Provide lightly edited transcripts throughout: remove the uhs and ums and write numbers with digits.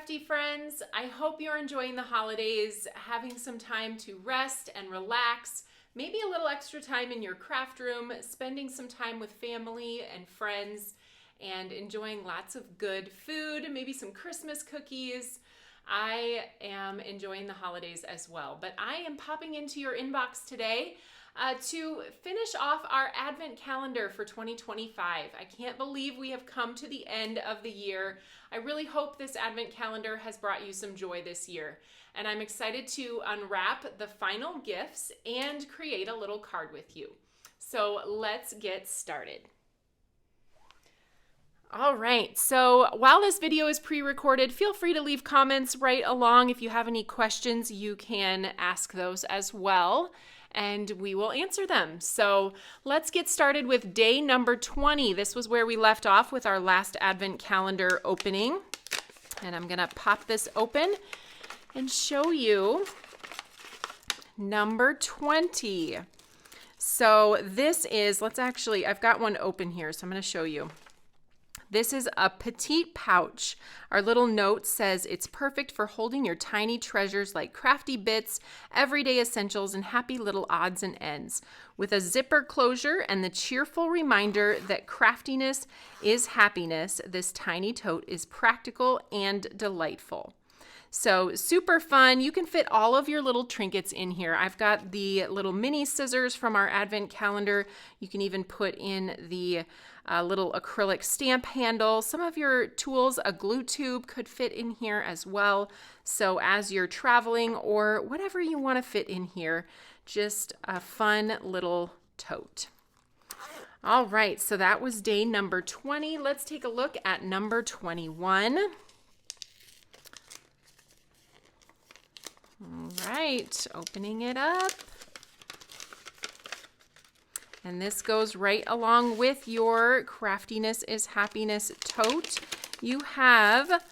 crafty friends. I hope you're enjoying the holidays, having some time to rest and relax, maybe a little extra time in your craft room, spending some time with family and friends, and enjoying lots of good food, maybe some Christmas cookies. I am enjoying the holidays as well, but I am popping into your inbox today to finish off our Advent calendar for 2025. I can't believe we have come to the end of the year. I really hope this Advent calendar has brought you some joy this year. And I'm excited to unwrap the final gifts and create a little card with you. So let's get started. All right, so while this video is pre-recorded, feel free to leave comments right along. If you have any questions, you can ask those as well, and we will answer them. So let's get started with day number 20. This was where we left off with our last Advent calendar opening. And I'm gonna pop this open and show you number 20. So this is, I've got one open here, so I'm gonna show you. This is a petite pouch. Our little note says it's perfect for holding your tiny treasures like crafty bits, everyday essentials, and happy little odds and ends. With a zipper closure and the cheerful reminder that craftiness is happiness, this tiny tote is practical and delightful. So super fun. You can fit all of your little trinkets in here. I've got the little mini scissors from our Advent calendar. You can even put in the little acrylic stamp handle. Some of your tools, a glue tube could fit in here as well. So as you're traveling or whatever you want to fit in here, just a fun little tote. All right, so that was day number 20. Let's take a look at number 21. All right, opening it up. And this goes right along with your Craftiness is Happiness tote. You have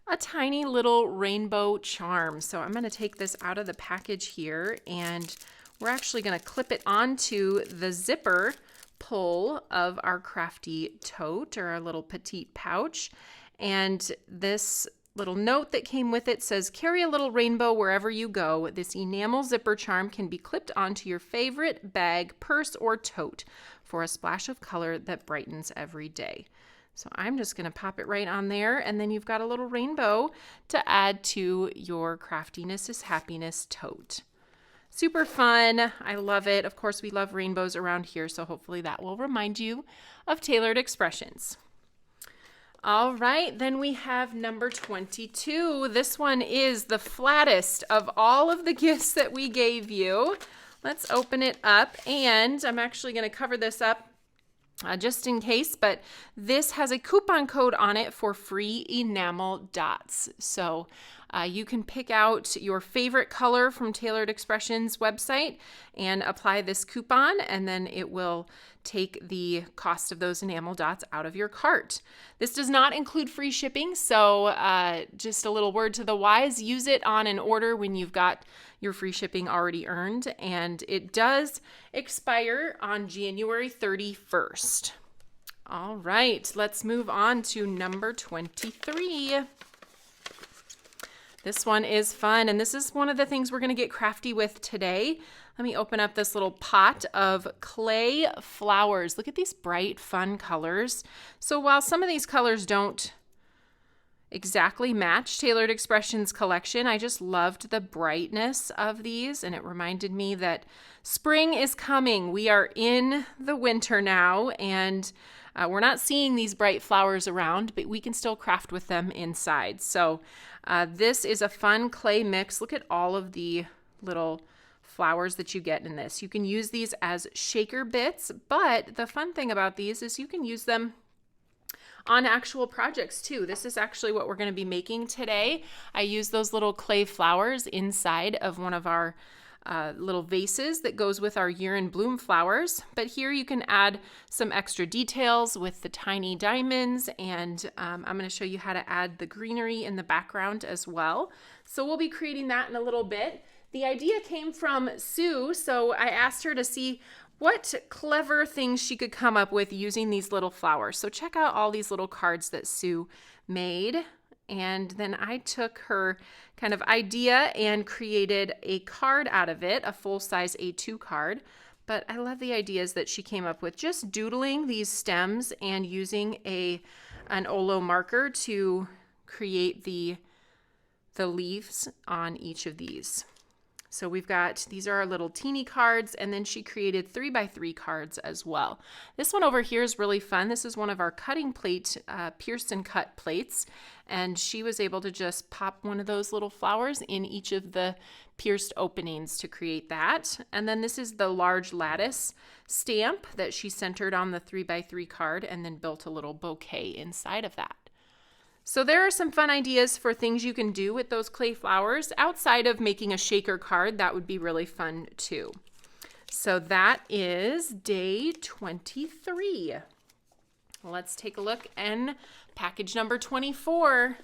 a tiny little rainbow charm. So I'm going to take this out of the package here, and we're actually going to clip it onto the zipper pull of our crafty tote, or our little petite pouch. And this little note that came with it says, carry a little rainbow wherever you go. This enamel zipper charm can be clipped onto your favorite bag, purse, or tote for a splash of color that brightens every day. So I'm just going to pop it right on there, and then you've got a little rainbow to add to your Craftiness is Happiness tote. Super fun. I love it. Of course, we love rainbows around here, so hopefully that will remind you of Tailored Expressions. All right, then we have number 22. This one is the flattest of all of the gifts that we gave you. Let's open it up, and I'm actually going to cover this up just in case, but this has a coupon code on it for free enamel dots. So you can pick out your favorite color from Tailored Expressions website and apply this coupon, and then it will take the cost of those enamel dots out of your cart. This does not include free shipping, so just a little word to the wise, use it on an order when you've got your free shipping already earned, and it does expire on January 31st. All right, let's move on to number 23. This one is fun, and this is one of the things we're going to get crafty with today. Let me open up this little pot of clay flowers. Look at these bright, fun colors. So while some of these colors don't exactly match Tailored Expressions collection, I just loved the brightness of these, and it reminded me that spring is coming. We are in the winter now, and we're not seeing these bright flowers around, but we can still craft with them inside. So this is a fun clay mix. Look at all of the little flowers that you get in this. You can use these as shaker bits, but the fun thing about these is you can use them on actual projects too. This is actually what we're going to be making today. I use those little clay flowers inside of one of our little vases that goes with our year in bloom flowers. But here you can add some extra details with the tiny diamonds, and I'm going to show you how to add the greenery in the background as well. So we'll be creating that in a little bit. The idea came from Sue, so I asked her to see what clever things she could come up with using these little flowers. So check out all these little cards that Sue made. And then I took her kind of idea and created a card out of it, a full-size A2 card. But I love the ideas that she came up with, just doodling these stems and using an Olo marker to create the leaves on each of these. So we've got, these are our little teeny cards, and then she created 3x3 cards as well. This one over here is really fun. This is one of our cutting plate, Pearson cut plates, and she was able to just pop one of those little flowers in each of the pierced openings to create that. And then this is the large lattice stamp that she centered on the 3x3 card and then built a little bouquet inside of that. So there are some fun ideas for things you can do with those clay flowers outside of making a shaker card. That would be really fun too. So that is day 23. Let's take a look in package number 24.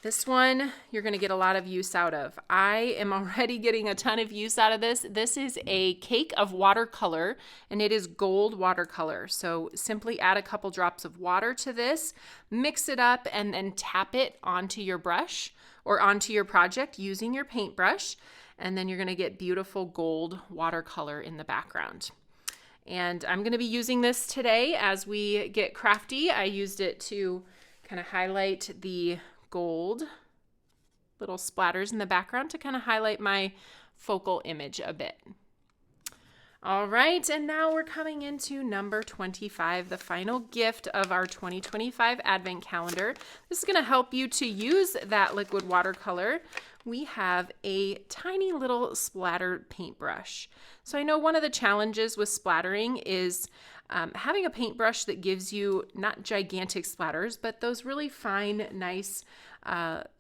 This one you're going to get a lot of use out of. I am already getting a ton of use out of this. This is a cake of watercolor, and it is gold watercolor. So simply add a couple drops of water to this, mix it up, and then tap it onto your brush or onto your project using your paintbrush. And then you're going to get beautiful gold watercolor in the background. And I'm going to be using this today as we get crafty. I used it to kind of highlight the gold little splatters in the background to kind of highlight my focal image a bit. All right, and now we're coming into number 25, the final gift of our 2025 Advent Calendar. This is going to help you to use that liquid watercolor. We have a tiny little splattered paintbrush. So I know one of the challenges with splattering is having a paintbrush that gives you not gigantic splatters, but those really fine, nice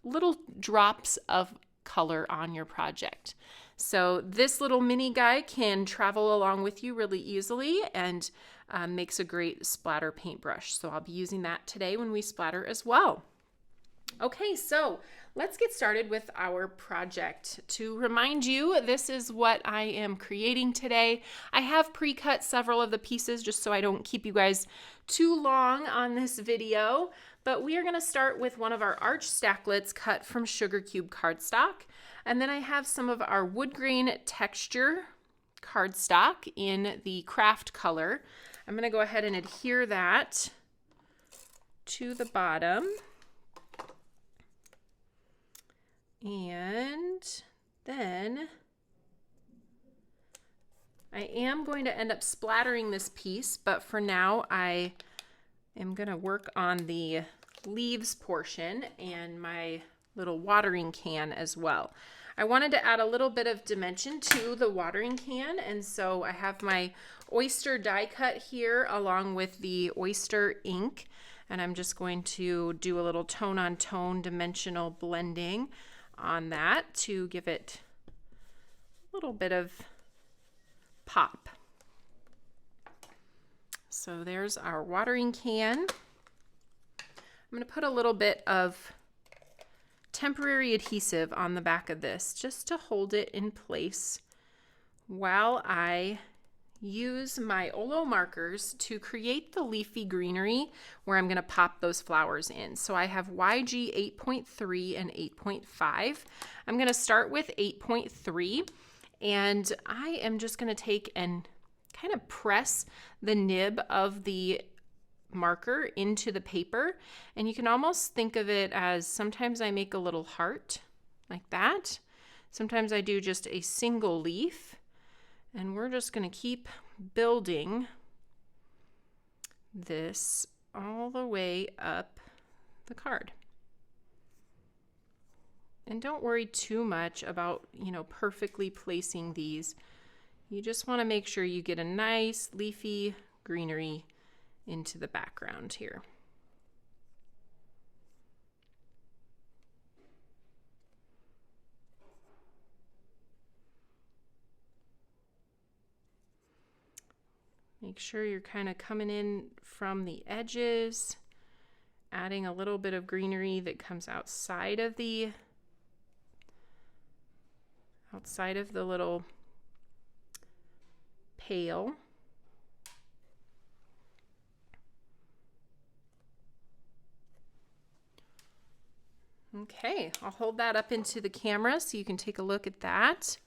little drops of color on your project. So this little mini guy can travel along with you really easily and makes a great splatter paintbrush. So I'll be using that today when we splatter as well. Okay, so let's get started with our project. To remind you, this is what I am creating today. I have pre-cut several of the pieces just so I don't keep you guys too long on this video, but we are going to start with one of our arch stacklets cut from sugar cube cardstock. And then I have some of our wood grain texture cardstock in the craft color. I'm going to go ahead and adhere that to the bottom. And then I am going to end up splattering this piece, but for now I am going to work on the leaves portion and my little watering can as well. I wanted to add a little bit of dimension to the watering can, and so I have my oyster die cut here along with the oyster ink, and I'm just going to do a little tone on tone dimensional blending on that to give it a little bit of pop. So there's our watering can. I'm going to put a little bit of temporary adhesive on the back of this just to hold it in place while I use my Olo markers to create the leafy greenery where I'm going to pop those flowers in. So I have YG 8.3 and 8.5. I'm going to start with 8.3, and I am just going to take and kind of press the nib of the marker into the paper, and you can almost think of it as sometimes I make a little heart like that. Sometimes I do just a single leaf. And we're just going to keep building this all the way up the card. And don't worry too much about, perfectly placing these. You just want to make sure you get a nice leafy greenery into the background here. Make sure you're kind of coming in from the edges, adding a little bit of greenery that comes outside of the little pail. Okay, I'll hold that up into the camera so you can take a look at that.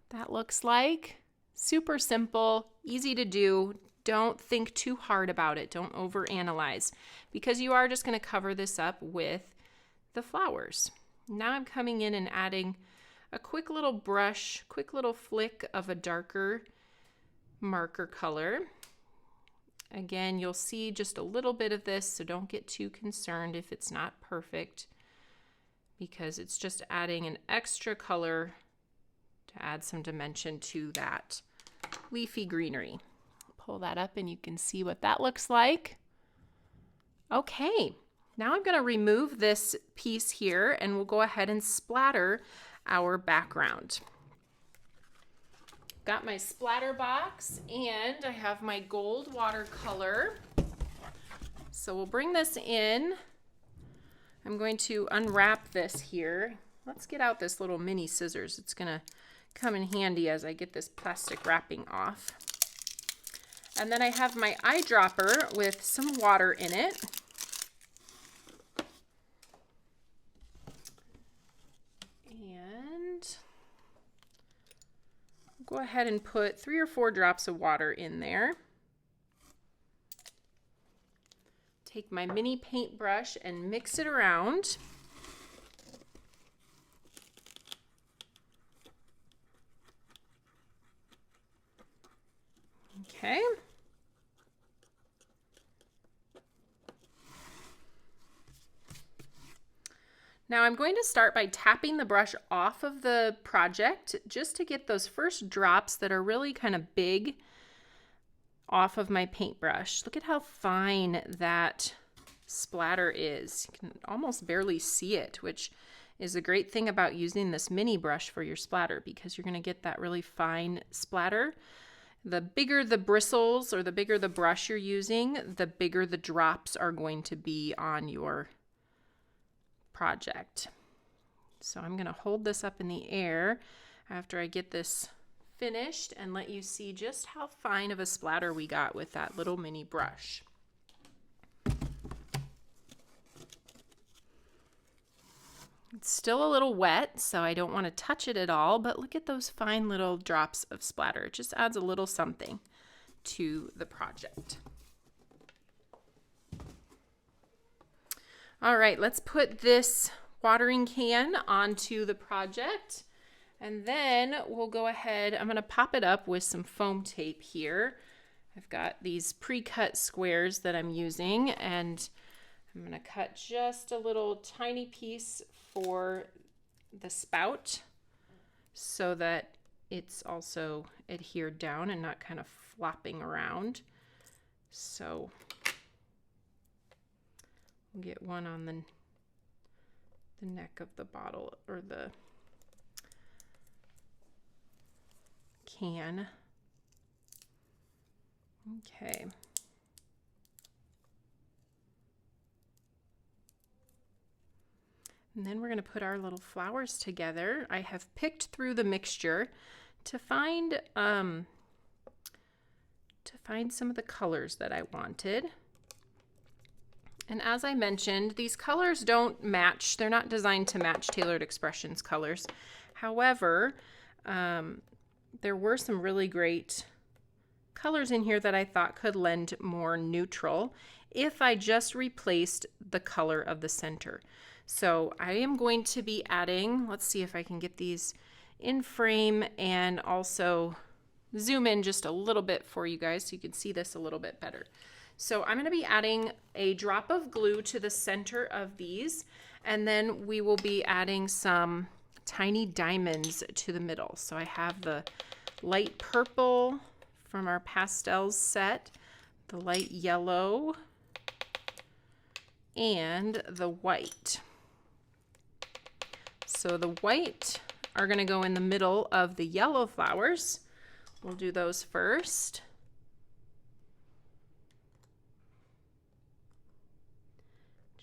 What that looks like. Super simple, easy to do. Don't think too hard about it. Don't overanalyze, because you are just going to cover this up with the flowers. Now I'm coming in and adding a quick little brush, quick little flick of a darker marker color. Again, you'll see just a little bit of this, so don't get too concerned if it's not perfect, because it's just adding an extra color to add some dimension to that leafy greenery. Pull that up and you can see what that looks like. Okay, now I'm going to remove this piece here and we'll go ahead and splatter our background. Got my splatter box and I have my gold watercolor. So we'll bring this in. I'm going to unwrap this here. Let's get out this little mini scissors. It's going to come in handy as I get this plastic wrapping off. And then I have my eyedropper with some water in it. And go ahead and put 3 or 4 drops of water in there. Take my mini paintbrush and mix it around. Okay. Now I'm going to start by tapping the brush off of the project just to get those first drops that are really kind of big off of my paintbrush. Look at how fine that splatter is. You can almost barely see it, which is a great thing about using this mini brush for your splatter, because you're going to get that really fine splatter. The bigger the bristles or the bigger the brush you're using, the bigger the drops are going to be on your project. So I'm going to hold this up in the air after I get this finished and let you see just how fine of a splatter we got with that little mini brush. It's still a little wet, so I don't want to touch it at all, but look at those fine little drops of splatter. It just adds a little something to the project. All right, let's put this watering can onto the project, and then we'll go ahead. I'm going to pop it up with some foam tape here. I've got these pre-cut squares that I'm using, and I'm going to cut just a little tiny piece for the spout so that it's also adhered down and not kind of flopping around. So we'll get one on the neck of the bottle or the can. Okay. And then we're going to put our little flowers together. I have picked through the mixture to find some of the colors that I wanted. And as I mentioned, these colors don't match. They're not designed to match Tailored Expressions colors. However, there were some really great colors in here that I thought could lend more neutral if I just replaced the color of the center. So I am going to be adding, let's see if I can get these in frame and also zoom in just a little bit for you guys so you can see this a little bit better. So I'm going to be adding a drop of glue to the center of these, and then we will be adding some tiny diamonds to the middle. So I have the light purple from our pastels set, the light yellow, and the white. So the white are going to go in the middle of the yellow flowers. We'll do those first.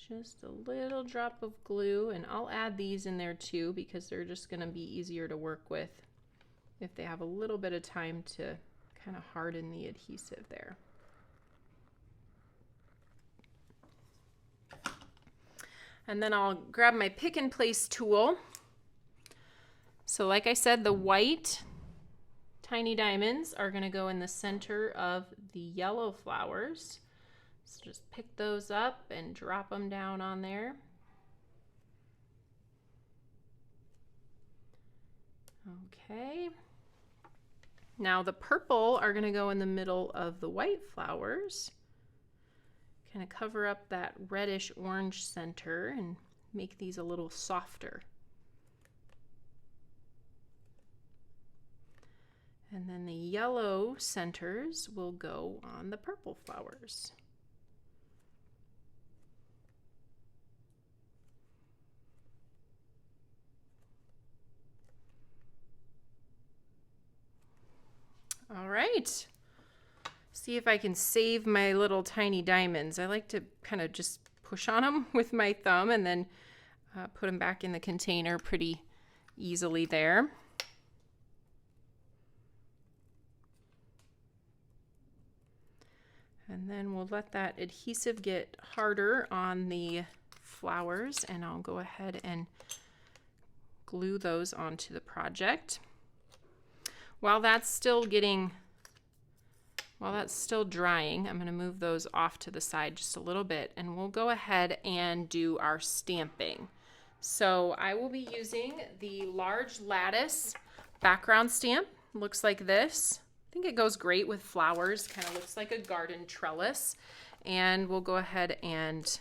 Just a little drop of glue, and I'll add these in there too because they're just going to be easier to work with if they have a little bit of time to kind of harden the adhesive there. And then I'll grab my pick and place tool. So like I said, the white tiny diamonds are going to go in the center of the yellow flowers. So just pick those up and drop them down on there. Okay. Now the purple are going to go in the middle of the white flowers. Kind of cover up that reddish orange center and make these a little softer. And then the yellow centers will go on the purple flowers. All right. See if I can save my little tiny diamonds. I like to kind of just push on them with my thumb and then put them back in the container pretty easily there. And then we'll let that adhesive get harder on the flowers, and I'll go ahead and glue those onto the project. While that's still drying, I'm going to move those off to the side just a little bit, and we'll go ahead and do our stamping. So I will be using the large lattice background stamp. Looks like this. I think it goes great with flowers, kind of looks like a garden trellis. And we'll go ahead and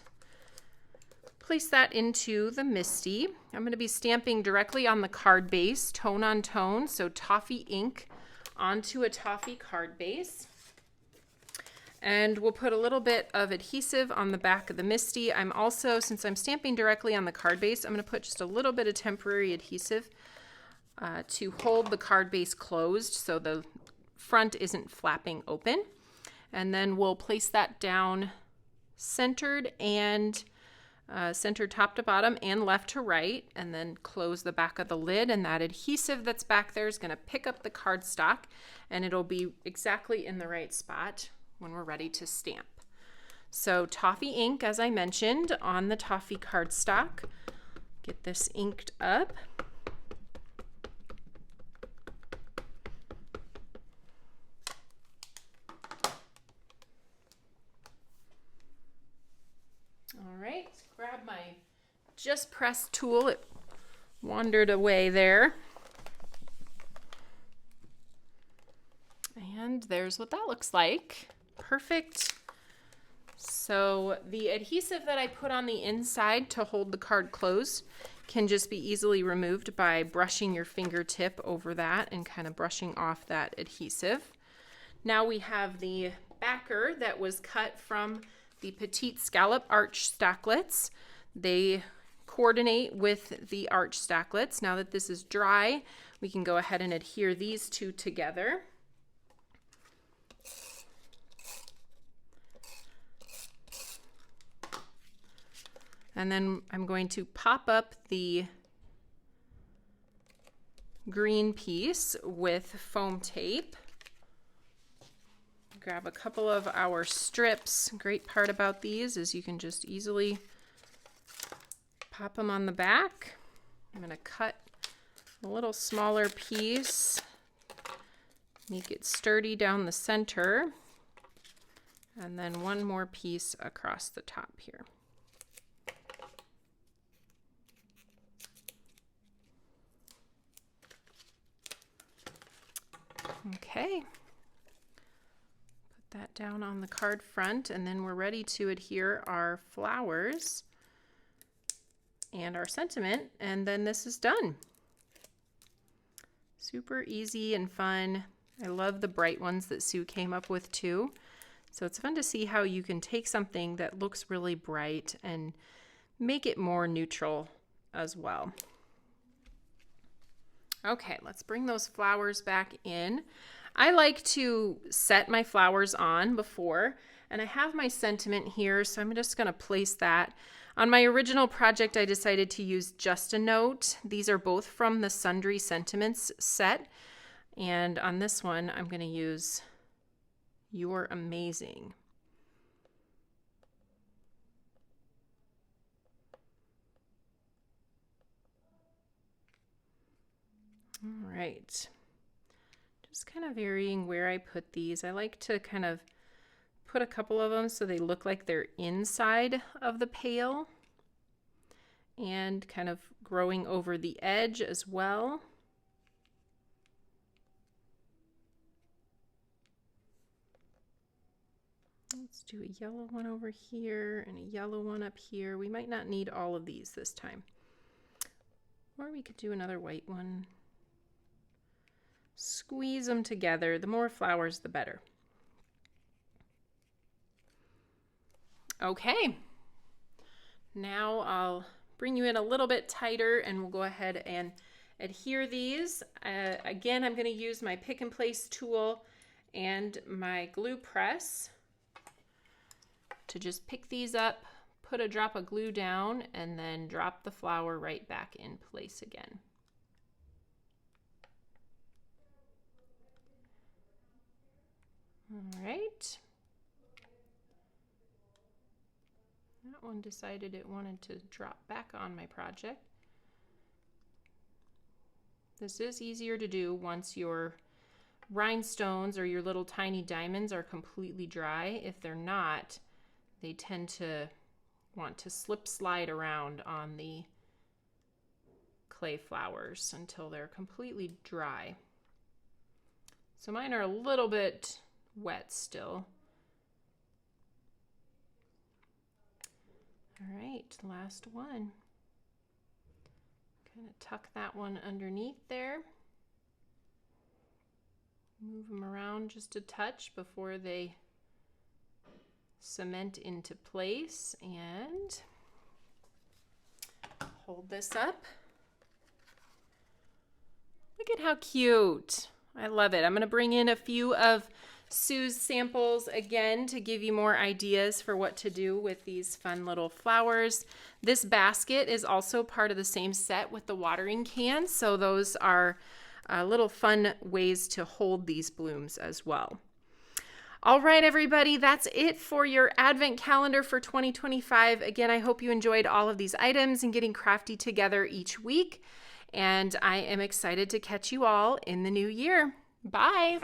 place that into the MISTI. I'm going to be stamping directly on the card base, tone on tone, so toffee ink onto a toffee card base. And we'll put a little bit of adhesive on the back of the MISTI. I'm also, since I'm stamping directly on the card base, I'm going to put just a little bit of temporary adhesive to hold the card base closed so the front isn't flapping open. And then we'll place that down centered and centered top to bottom and left to right, and then close the back of the lid, and that adhesive that's back there is going to pick up the cardstock, and it'll be exactly in the right spot when we're ready to stamp. So toffee ink, as I mentioned, on the toffee cardstock. Get this inked up. Grab my just press tool. It wandered away there. And there's what that looks like. Perfect. So the adhesive that I put on the inside to hold the card closed can just be easily removed by brushing your fingertip over that and kind of brushing off that adhesive. Now we have the backer that was cut from the petite scallop arch stacklets. They coordinate with the arch stacklets. Now that this is dry, we can go ahead and adhere these two together. And then I'm going to pop up the green piece with foam tape. Grab a couple of our strips. Great part about these is you can just easily pop them on the back. I'm going to cut a little smaller piece, make it sturdy down the center, and then one more piece across the top here. Okay. That down on the card front, and then we're ready to adhere our flowers and our sentiment, and then this is done. Super easy and fun. I love the bright ones that Sue came up with too. So it's fun to see how you can take something that looks really bright and make it more neutral as well. Okay, let's bring those flowers back in. I like to set my flowers on before, and I have my sentiment here, so I'm just going to place that. On my original project, I decided to use Just a Note. These are both from the Sundry Sentiments set, and on this one, I'm going to use You're Amazing. All right. Just kind of varying where I put these. I like to kind of put a couple of them so they look like they're inside of the pail and kind of growing over the edge as well. Let's do a yellow one over here and a yellow one up here. We might not need all of these this time. Or we could do another white one. Squeeze them together. The more flowers, the better. Okay. Now I'll bring you in a little bit tighter and we'll go ahead and adhere these. Again, I'm going to use my pick and place tool and my glue press to just pick these up, put a drop of glue down, and then drop the flower right back in place again. All right. That one decided it wanted to drop back on my project. This is easier to do once your rhinestones or your little tiny diamonds are completely dry. If they're not, they tend to want to slip slide around on the clay flowers until they're completely dry. So mine are a little bit wet still. All right, last one. Kind of tuck that one underneath there. Move them around just a touch before they cement into place, and hold this up. Look at how cute. I love it. I'm going to bring in a few of Sue's samples again to give you more ideas for what to do with these fun little flowers. This basket is also part of the same set with the watering can, so those are little fun ways to hold these blooms as well. All right, everybody, that's it for your Advent calendar for 2025. Again, I hope you enjoyed all of these items and getting crafty together each week. And I am excited to catch you all in the new year. Bye.